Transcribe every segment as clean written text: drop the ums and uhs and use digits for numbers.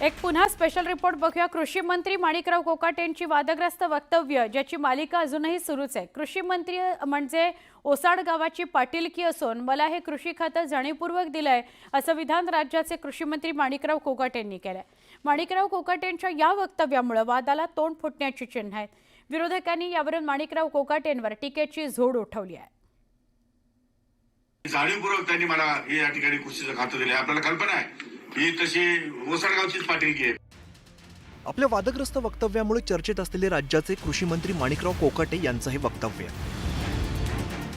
एक पुन्हा special report बघूया। कृषी मंत्री माणिकराव कोकाटेंची वादग्रस्त वक्तव्य ज्याची मालिका अजूनही सुरूच आहे। कृषी मंत्री म्हणजे ओसाड गावाची पाटीलकी असून मला हे कृषी खातं जाणीवपूर्वक दिलंय असं विधान राज्याचे कृषी मंत्री माणिकराव कोकाटेंनी केलंय। माणिकराव कोकाटेंच्या या वक्तव्यामुळे वादाला तोंड फुटण्याची चिन्ह आहेत। विरोधकांनी यावरून माणिकराव कोकाटेंवर टीकेची झोड उठवली आहे। जाणीवपूर्वक त्यांनी मला हे या ठिकाणी कृषीचं खातं दिले। आपल्याला कल्पना आहे ही तशी ओसाडगावचीच पाटीलकी आहे। आपल्या वादग्रस्त वक्तव्यामुळे चर्चेत असलेले राज्याचे कृषी मंत्री माणिकराव कोकाटे यांचं हे वक्तव्य।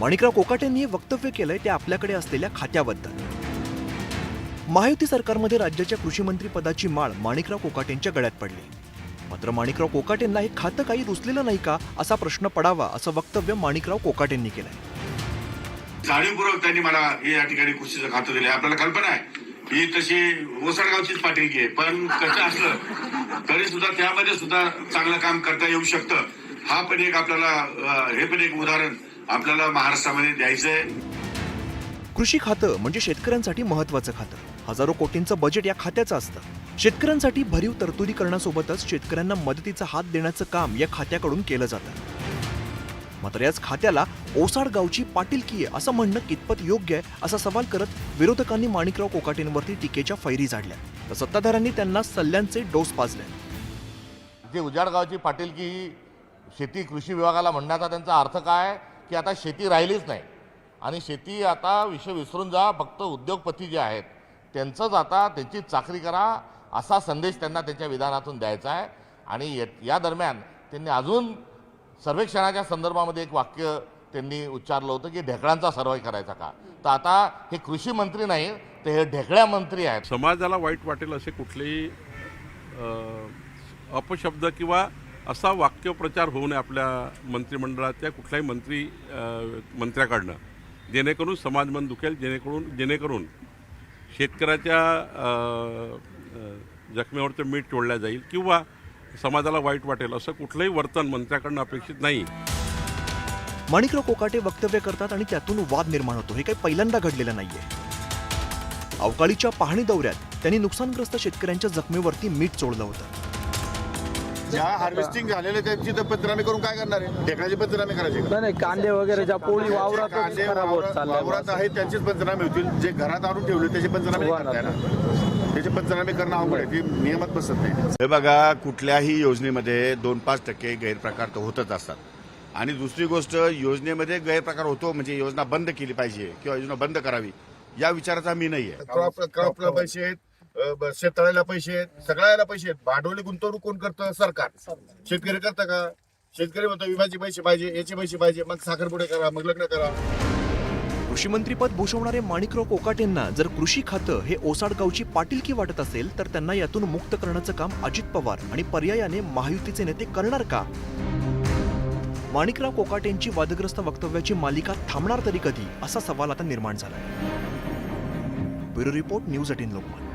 माणिकराव कोकाटेंनी हे वक्तव्य केलंय ते आपल्याकडे असलेल्या खात्याबद्दल। महायुती सरकारमध्ये राज्याच्या कृषी मंत्री पदाची माळ माणिकराव कोकाटेंच्या गळ्यात पडली। मात्र माणिकराव कोकाटेंना हे खातं काही रुचलेलं नाही का असा प्रश्न पडावा असं वक्तव्य माणिकराव कोकाटेंनी केलंय। जाणीवपूर्वक त्यांनी मला हे या ठिकाणी कृषीचं खातं दिले। आपल्याला कल्पना आहे ही तशी ओसाडगावचीच पाटीलकी आहे, पण कसं असलं तरी सुद्धा त्यामध्ये सुद्धा चांगलं काम करता येऊ शकतं। हा पण एक आपल्याला हे पण एक उदाहरण आपल्याला महाराष्ट्रामध्ये द्यायचंय। कृषी खातं म्हणजे शेतकऱ्यांसाठी महत्त्वाचं खातं। हजारो कोटींचं बजेट या खात्याचं असतं। शेतकऱ्यांसाठी भरीव तरतुदी करण्यासोबतच शेतकऱ्यांना मदतीचा हात देण्याचं काम या खात्याकडून केलं जातं। मात्र याच खात्याला ओसाड गावची पाटीलकी आहे असं म्हणणं कितपत योग्य आहे असा सवाल करत विरोधकांनी माणिकराव कोकाटेंवरती टीकेच्या फैरी झाडल्या, तर सत्ताधाऱ्यांनी त्यांना सल्ल्यांचे डोस पाजले। जे उजाड गावची पाटीलकी ही शेती कृषी विभागाला म्हणण्याचा त्यांचा अर्थ काय की आता शेती राहिलीच नाही आणि शेती आता विषय विसरून जा, फक्त उद्योगपती जे आहेत त्यांचंच आता त्यांची चाकरी करा असा संदेश त्यांना त्यांच्या विधानातून द्यायचा आहे। आणि या दरम्यान त्यांनी अजून सर्वेक्षणाच्या संदर्भामध्ये एक वाक्य त्यांनी उच्चारलं होतं की ढेकळांचा सर्वे करायचा का। तर आता हे कृषी मंत्री नाही तर हे ढेकळ्या मंत्री आहेत। समाजाला वाईट वाटेल असे कुठलेही अपशब्द किंवा असा वाक्यप्रचार होऊ नये आपल्या मंत्रिमंडळाच्या कुठल्याही मंत्र्याकडनं, जेणेकरून समाज मन दुखेल, जेणेकरून शेतकऱ्याच्या जखमेवरचं मीठ चोळलं जाईल किंवा समाजाला वाईट वाटेल असं कुठलंही वर्तन मंत्र्याकडनं अपेक्षित नाही। माणिकराव कोकाटे वक्तव्य करतात आणि त्यातून वाद निर्माण होतो, हे काही पहिल्यांदा घडलेलं नाहीये। अवकाळीच्या पाहणी दौऱ्यात त्यांनी नुकसानग्रस्त शेतकऱ्यांच्या जखमेवरती मीठ चोळलं होतं। ज्या हार्वेस्टिंग झालेले त्यांची तर पंचनामे करून काय करणार आहे? ढेकळाची पंचनामे करायचे नाही, कांदे वगैरे ज्या पोळी वावरात खराब होत चालल्या, वावरात आहेत त्यांचीच पंचनामे होतील। जे घरात आणून ठेवले त्याचे पंचनामे नाही करता येणार। त्याचे पंचनामे करणं अवघड आहे, ती नियमात बसत नाही। हे बघा, कुठल्याही योजनेमध्ये 2-5% गैरप्रकार तर होतच असतात। आणि दुसरी गोष्ट, योजनेमध्ये गैरप्रकार होतो म्हणजे योजना बंद केली पाहिजे किंवा योजना बंद करावी या विचाराचा मी नाही आहे। क्रॉपला पैसे आहेत, शेततळ्याला पैसे आहेत, सगळ्याला पैसे आहेत। भांडवली गुंतवणूक कोण करतं? सरकार। शेतकरी करतं का? शेतकरी म्हणतो विम्याचे पैसे पाहिजे, याचे पैसे पाहिजे, मग साखरपुडे करा, मग लग्न करा। कृषी मंत्रीपद भूषवणारे माणिकराव कोकाटेंना जर कृषी खातं हे ओसाड गावची पाटीलकी वाटत असेल तर त्यांना यातून मुक्त करण्याचं काम अजित पवार आणि पर्यायाने महायुतीचे नेते करणार का? माणिकराव कोकाटेंची वादग्रस्त वक्तव्याची मालिका थांबणार तरी कधी असा सवाल आता निर्माण झालाय। Bureau report, news 18 Lokmat.